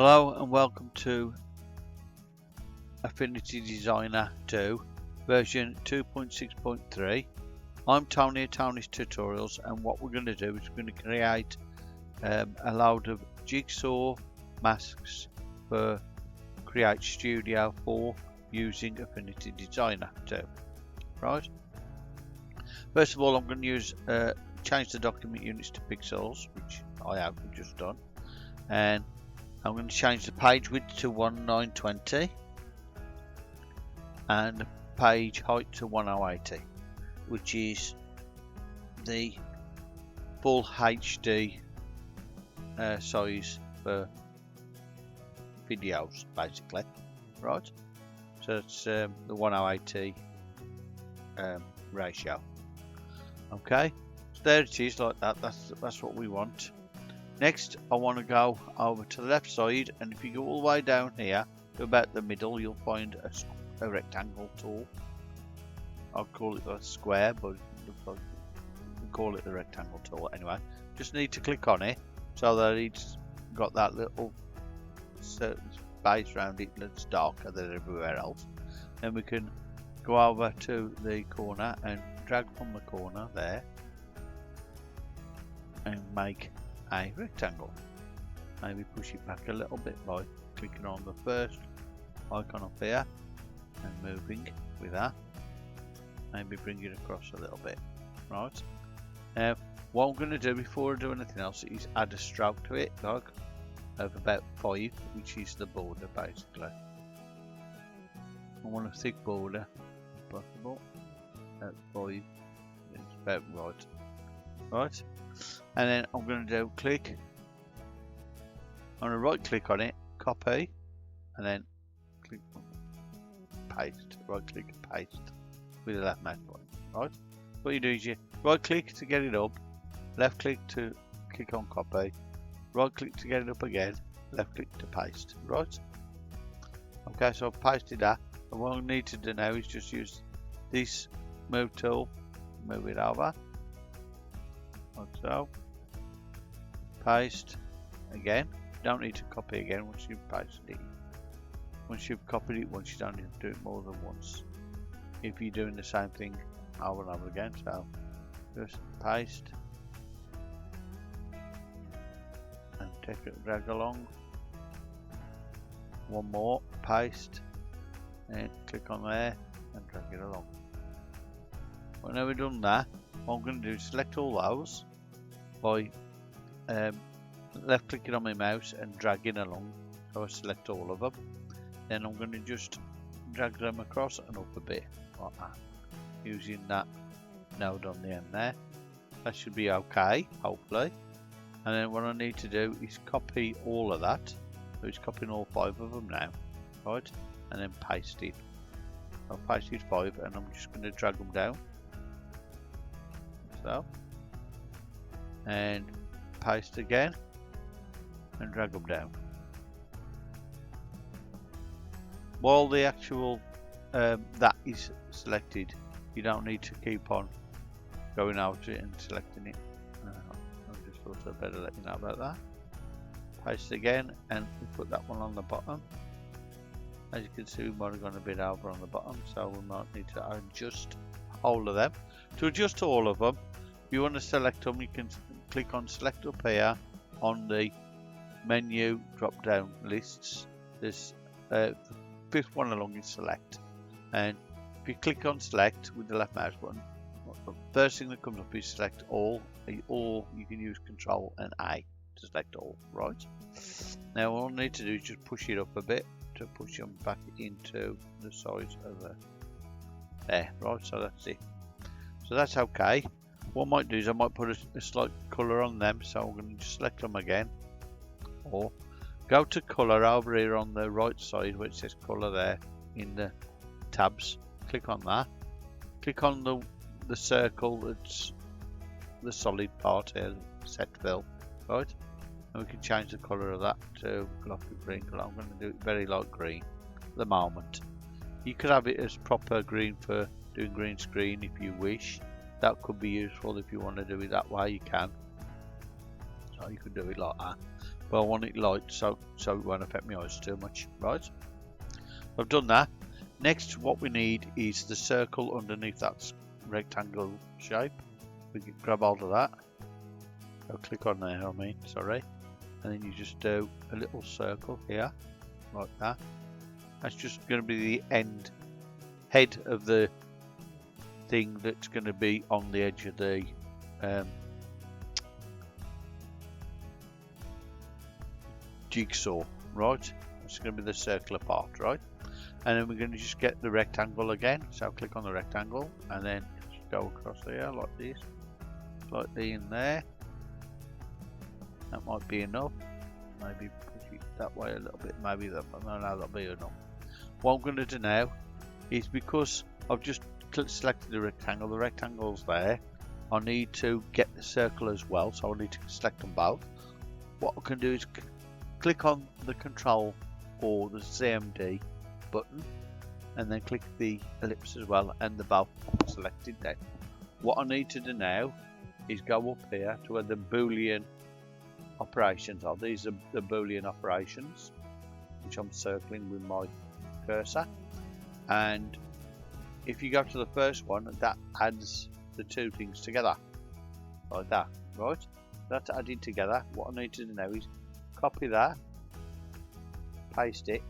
Hello and welcome to Affinity Designer 2 version 2.6.3. I'm Tony at Tony's Tutorials, and what we're going to do is we're going to create a load of jigsaw masks for create Studio 4 using Affinity Designer 2. Right. First of all, I'm going to use change the document units to pixels, which I have just done, and I'm going to change the page width to 1920 and the page height to 1080, which is the full HD size for videos, basically. Right, so it's the 1080 ratio. Okay, so there it is, like that. That's what we want. Next, I want to go over to the left side, and if you go all the way down here to about the middle, you'll find a rectangle tool. I'll call it a square, but it looks like we call it the rectangle tool anyway. Just need to click on it so that it's got that little certain space around it that's darker than everywhere else. Then we can go over to the corner and drag from the corner there and make a rectangle. Maybe push it back a little bit by clicking on the first icon up here and moving with that. Maybe bring it across a little bit. Right. Now, what I'm going to do before I do anything else is add a stroke to it, like of about 5, which is the border basically. I want a thick border if possible. At 5, it's about right. Right. And then I'm going to do click. I'm going to right click on it, copy, and then click paste. Right click and paste with the left mouse button. Right. What you do is you right click to get it up, left click to click on copy, right click to get it up again, left click to paste. Right. Okay, so I've pasted that. And what I need to do now is just use this move tool, move it over. Like so. Paste again. Don't need to copy again once you've pasted it. Once you've copied it once, you don't need to do it more than once if you're doing the same thing over and over again. So just paste and take it, drag along. One more, paste, and click on there and drag it along. Whenever we've done that, what I'm going to do is select all those by left clicking on my mouse and dragging along, so I select all of them. Then I'm going to just drag them across and up a bit like that, using that node on the end there. That should be okay, hopefully. And then what I need to do is copy all of that. So it's copying all 5 of them now, right? And then paste it. I've pasted 5 and I'm just going to drag them down. So, and paste again and drag them down. While the actual that is selected, you don't need to keep on going over to it and selecting it. I just thought I'd better let you know about that. Paste again and we put that one on the bottom. As you can see, we might have gone a bit over on the bottom, so we might need to adjust all of them. To adjust all of them, if you want to select them, you can click on select up here on the menu drop down lists. This the 5th one along is select, and if you click on select with the left mouse button, the first thing that comes up is select all, or you can use Control and A to select all. Right. Now all I need to do is just push it up a bit to push them back into the size of there. Right, so that's it. So that's okay. What I might do is I might put a slight colour on them, so I'm going to just select them again, or go to colour over here on the right side where it says colour there in the tabs. Click on that. Click on the circle that's the solid part here, set fill, right? And we can change the colour of that to glossy green colour. I'm going to do it very light green at the moment. You could have it as proper green for doing green screen if you wish. That could be useful if you want to do it that way, you can. So you could do it like that. but I want it light so it won't affect my eyes too much, right? I've done that. Next, what we need is the circle underneath that rectangle shape. We can grab hold of that. I'll click on there, sorry. And then you just do a little circle here, like that. That's just going to be the head of the thing that's going to be on the edge of the jigsaw, right? It's going to be the circular part, right? And then we're going to just get the rectangle again. So click on the rectangle and then just go across here like this, slightly in there. That might be enough. Maybe push it that way a little bit. Maybe that. No, that'll be enough. What I'm going to do now is, because I've just selected the rectangle's there. I need to get the circle as well, so I need to select them both. What I can do is click on the control or the CMD button and then click the ellipse as well, and they're both selected then. What I need to do now is go up here to where the Boolean operations are. These are the Boolean operations, which I'm circling with my cursor, and if you go to the first one, that adds the two things together like that, right? That's added together. What I need to do now is copy that, paste it,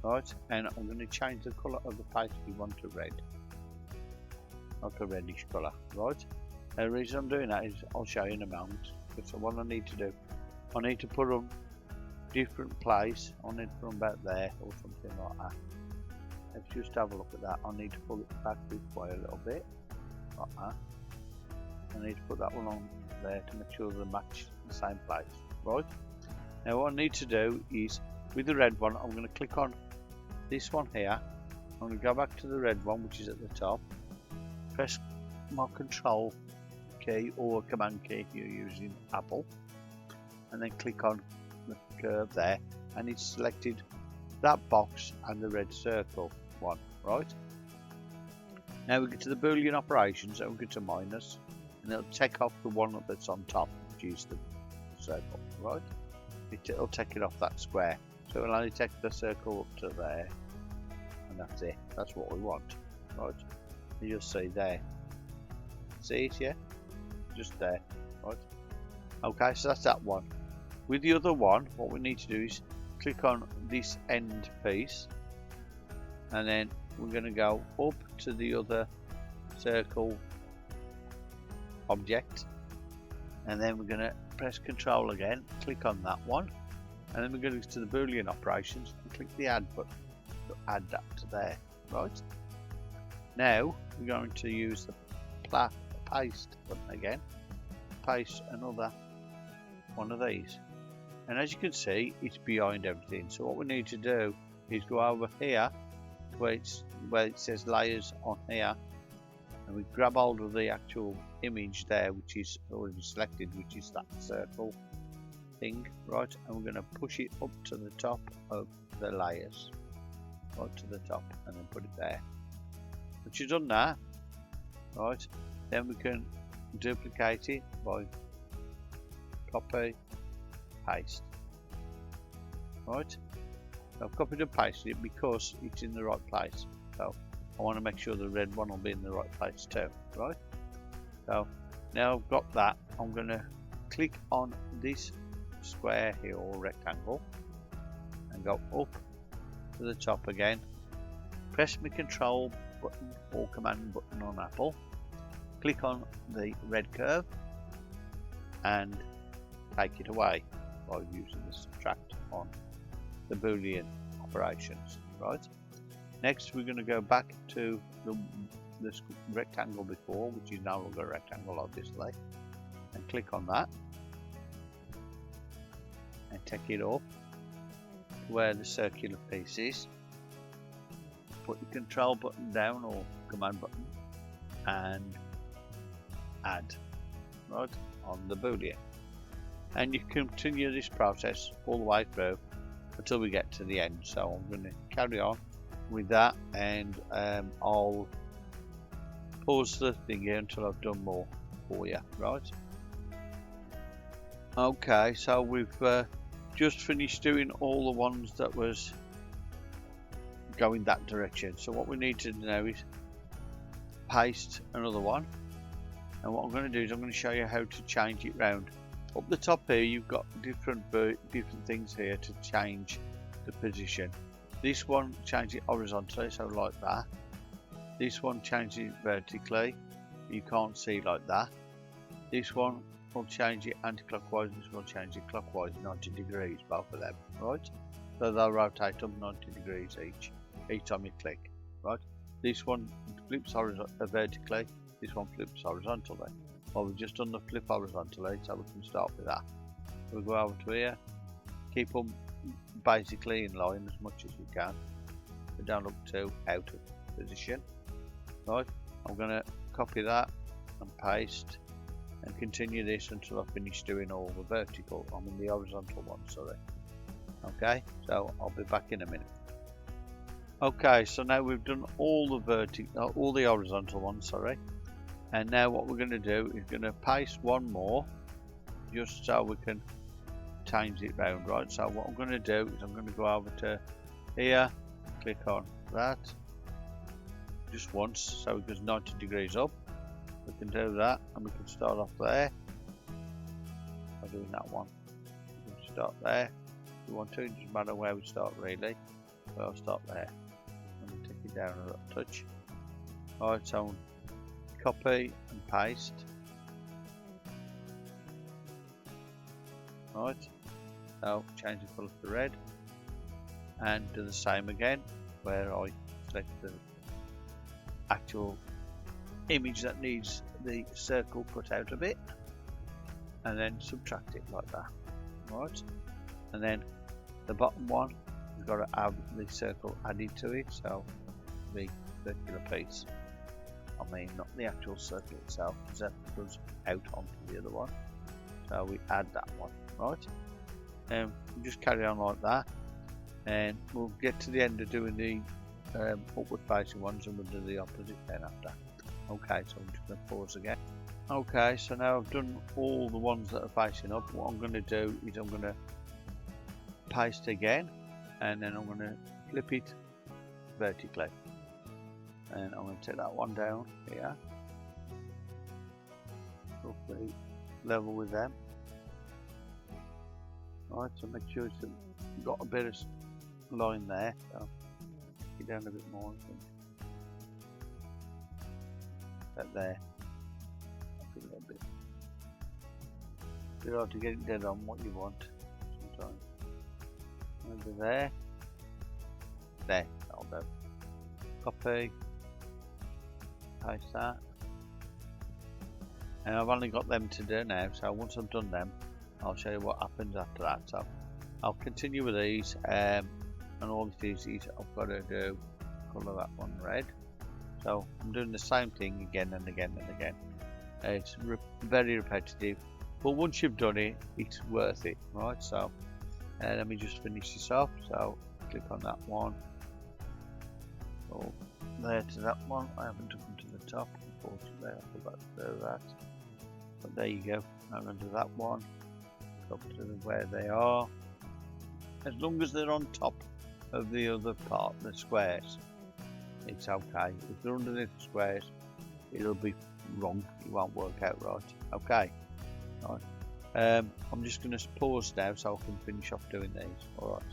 right, and I'm going to change the colour of the pastry one to red, like a reddish colour, right? And the reason I'm doing that is I'll show you in a moment. So what I need to do, I need to put them different place. I need to put them about there or something like that. Let's just have a look at that. I need to pull it back this way a little bit, like that. I need to put that one on there to make sure they match the same place, right? Now what I need to do is, with the red one, I'm going to click on this one here. I'm going to go back to the red one, which is at the top. Press my control key or command key if you're using Apple, and then click on the curve there, and it's selected that box and the red circle one, right? Now we get to the Boolean operations, and we get to minus, and it'll take off the one that's on top, which is the circle, right? It'll take it off that square, so it'll only take the circle up to there, and that's it. That's what we want, right? You'll see there. See it, yeah? Just there, right? Okay, so that's that one. With the other one, what we need to do is click on this end piece, and then we're going to go up to the other circle object, and then we're going to press control again, click on that one, and then we're going to go to the Boolean operations and click the add button to add that to there, right? Now we're going to use the paste button again, paste another one of these, and as you can see, it's behind everything. So what we need to do is go over here where it says layers on here, and we grab hold of the actual image there, which is already selected, which is that circle thing, right? And we're going to push it up to the top of the layers, right to the top, and then put it there. Once you've done that, right, then we can duplicate it by copy, paste, right? I've copied and pasted it because it's in the right place, so I want to make sure the red one will be in the right place too, right? So now I've got that, I'm going to click on this square here or rectangle and go up to the top again, press my control button or command button on Apple, click on the red curve and take it away by using the subtract on the Boolean operations, right? Next we're going to go back to this rectangle before, which is no longer a rectangle obviously, and click on that and take it up to where the circular piece is. Put your control button down or command button and add, right, on the Boolean, and you continue this process all the way through until we get to the end. So I'm going to carry on with that, and I'll pause the thing here until I've done more for you, right? Okay, so we've just finished doing all the ones that was going that direction. So what we need to do now is paste another one, and what I'm going to do is I'm going to show you how to change it round. Up the top here you've got different things here to change the position. This one change it horizontally, so like that. This one changes it vertically, you can't see like that. This one will change it anti-clockwise, and this one will change it clockwise 90 degrees, both of them, right? So they'll rotate them 90 degrees each time you click, right? This one flips vertically, this one flips horizontally. Well, we've just done the flip horizontally, so we can start with that. We'll go over to here, keep them basically in line as much as we can. We don't look too out of position, right? I'm going to copy that and paste and continue this until I finish doing all the the horizontal ones, sorry. Okay, so I'll be back in a minute. Okay, so now we've done all the horizontal ones, sorry. And now what we're going to do is going to paste one more, just so we can change it round, right? So what I'm going to do is I'm going to go over to here, click on that, just once, so it goes 90 degrees up. We can do that, and we can start off there by doing that one. We can start there if we want to, it doesn't matter where we start really, but I'll start there. And take it down a little touch. Alright, so copy and paste. Right, so change the colour to red, and do the same again where I select the actual image that needs the circle cut out a bit, and then subtract it like that. Right, and then the bottom one, we've got to have the circle added to it, so the circular piece. I mean, not the actual circle itself, because that goes out onto the other one. So we add that one, right? And just carry on like that, and we'll get to the end of doing the upward facing ones, and we'll do the opposite then after. Okay, so I'm just going to pause again. Okay, so now I've done all the ones that are facing up. What I'm going to do is I'm going to paste again, and then I'm going to flip it vertically. And I'm going to take that one down here, roughly level with them. Right, so make sure it's got a bit of line there, so get down a bit more, I think. That there, a little bit. It's hard to get it dead on what you want sometimes. Over there, that'll do. Copy. Paste that, and I've only got them to do now, so once I've done them I'll show you what happens after that. So I'll continue with these, and all these I've got to do colour that one red, so I'm doing the same thing again and again and again. It's very repetitive, but once you've done it, it's worth it, right? So let me just finish this off. So click on that one, there to that one. I haven't took them to the top, unfortunately. I forgot to do that, but there you go. I'm going to do that one, up to where they are, as long as they're on top of the other part, the squares, it's okay. If they're underneath the squares, it'll be wrong, it won't work out right. Okay, right. I'm just going to pause now so I can finish off doing these. Alright.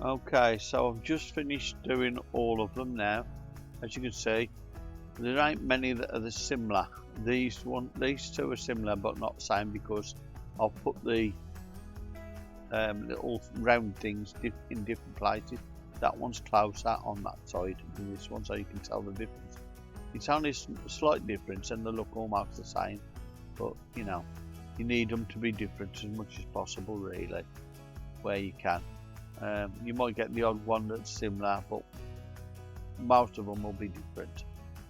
Okay, so I've just finished doing all of them now. As you can see, there ain't many that are similar. These two are similar but not the same, because I'll put the little round things in different places. That one's closer on that side than this one, so you can tell the difference. It's only a slight difference and they look almost the same, but you know, you need them to be different as much as possible really, where you can. You might get the odd one that's similar, but most of them will be different.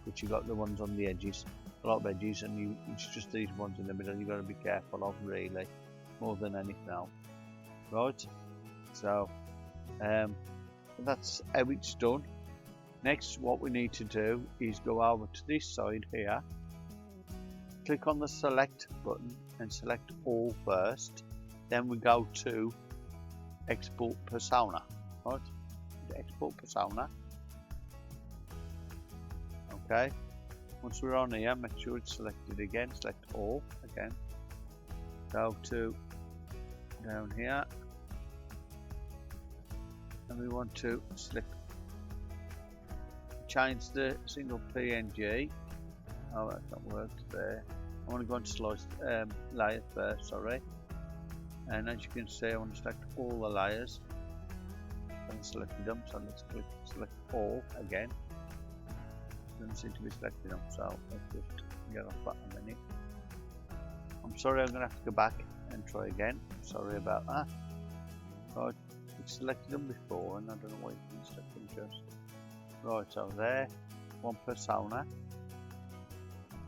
But you got the ones on the edges, a lot of edges, and it's just these ones in the middle you've got to be careful of really, more than anything else. Right, so that's how it's done. Next, what we need to do is go over to this side here, click on the select button, and select all first. Then we go to export persona. Right? Export persona. Okay. Once we're on here, make sure it's selected again. Select all again. Go to down here, and we want to select, change the single PNG. Oh, that's not worked there. I want to go and slice layer first, sorry. And as you can see, I want to select all the layers. And selected them, so let's click select all again. Doesn't seem to be selected them, so let's just get off that a minute. I'm sorry, I'm going to have to go back and try again. Sorry about that. Right, we selected them before, and I don't know why you can select them just. Right, so there, one persona.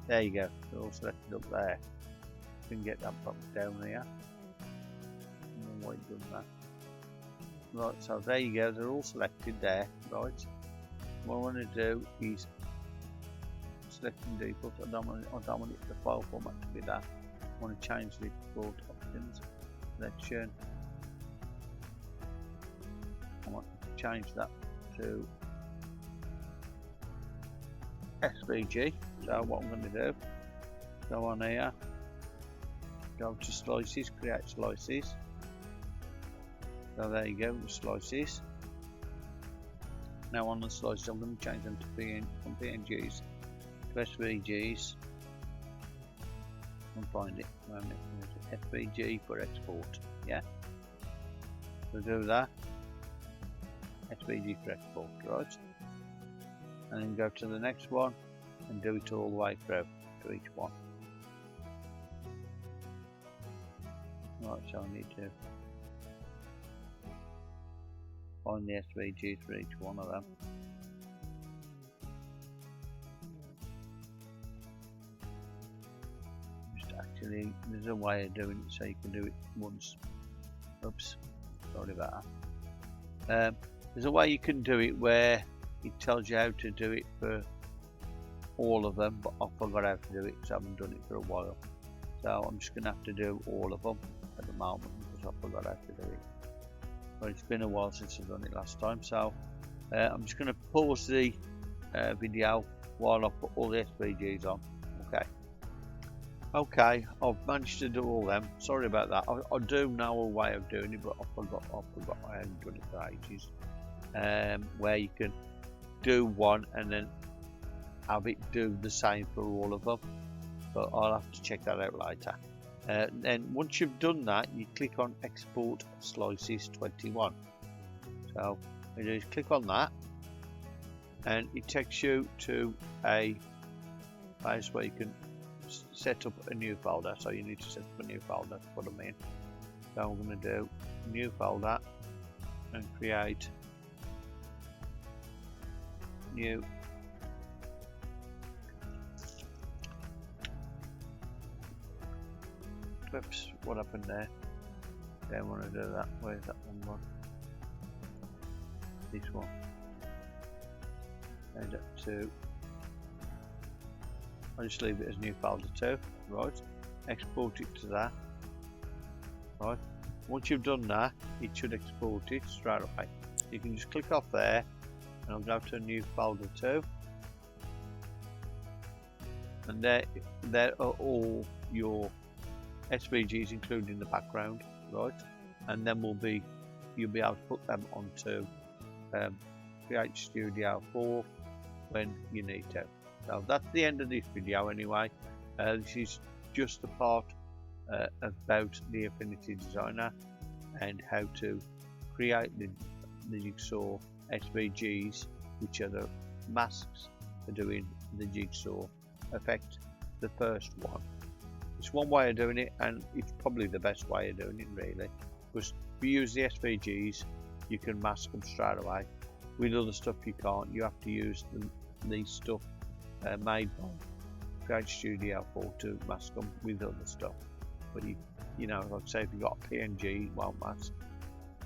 There you go, they're all selected up there. You can get that button down here. I don't know why you've done that. Right, so there you go, they're all selected there. Right, what I want to do is selecting default. I don't want the file format to be that. I want to change the export options, selection. I want to change that to SVG. So what I'm going to do, go on here, go to slices, create slices. So there you go, the slices. Now on the slices, I'm going to change them to from PNGs to SVGs. And find it. SVG for export. Yeah. So do that. SVG for export, right? And then go to the next one and do it all the way through to each one. Right, so I need to find the SVGs for each one of them. Just actually, there's a way of doing it so you can do it once. Oops, sorry about that. There's a way you can do it where it tells you how to do it for all of them, but I forgot how to do it because I haven't done it for a while. So I'm just going to have to do all of them at the moment because I forgot how to do it. But it's been a while since I've done it last time, so I'm just going to pause the video while I put all the SVGs on. Okay, I've managed to do all them. Sorry about that. I do know a way of doing it, but I forgot I hadn't done it for ages. Where you can do one and then have it do the same for all of them, but I'll have to check that out later. Then once you've done that, you click on export slices 21. So you just click on that and it takes you to a place where you can set up a new folder. So you need to set up a new folder to put them in. So I'm going to do new folder and create new Whoops, what happened there? Don't want to do that. Where's that one gone? This one. Change that to. I'll just leave it as new folder 2. Right. Export it to that. Right. Once you've done that, it should export it straight away. You can just click off there and I'll go to a new folder 2. And there are all your SVGs including the background, right? And then you'll be able to put them onto create Studio4 when you need to. So that's the end of this video anyway. This is just a part about the Affinity Designer and how to create the Jigsaw SVGs, which are the masks for doing the Jigsaw effect, the first one. It's one way of doing it, and it's probably the best way of doing it really, because if you use the SVGs you can mask them straight away. With other stuff you can't. You have to use the stuff made by Create Studio4 to mask them with other stuff. But you know, like say if you got a PNG, it won't mask.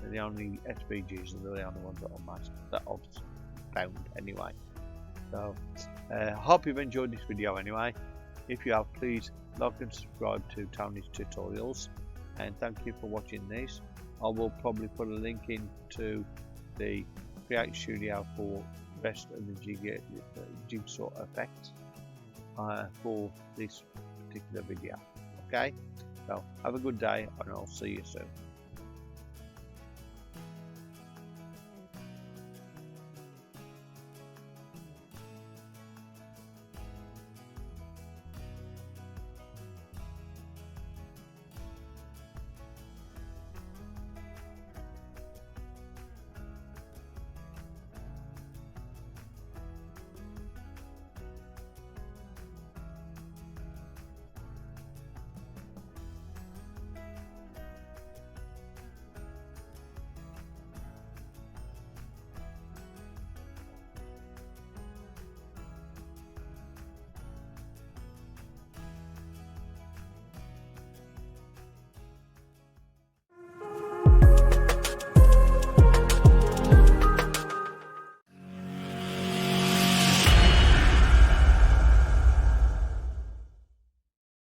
They're the only SVGs are the only ones that are masked that I've found anyway. So I hope you've enjoyed this video anyway. If you have, please like and subscribe to Tony's tutorials, and thank you for watching this. I will probably put a link in to the Create Studio for rest of the Jigsaw effects for this particular video. Okay, so have a good day, and I'll see you soon.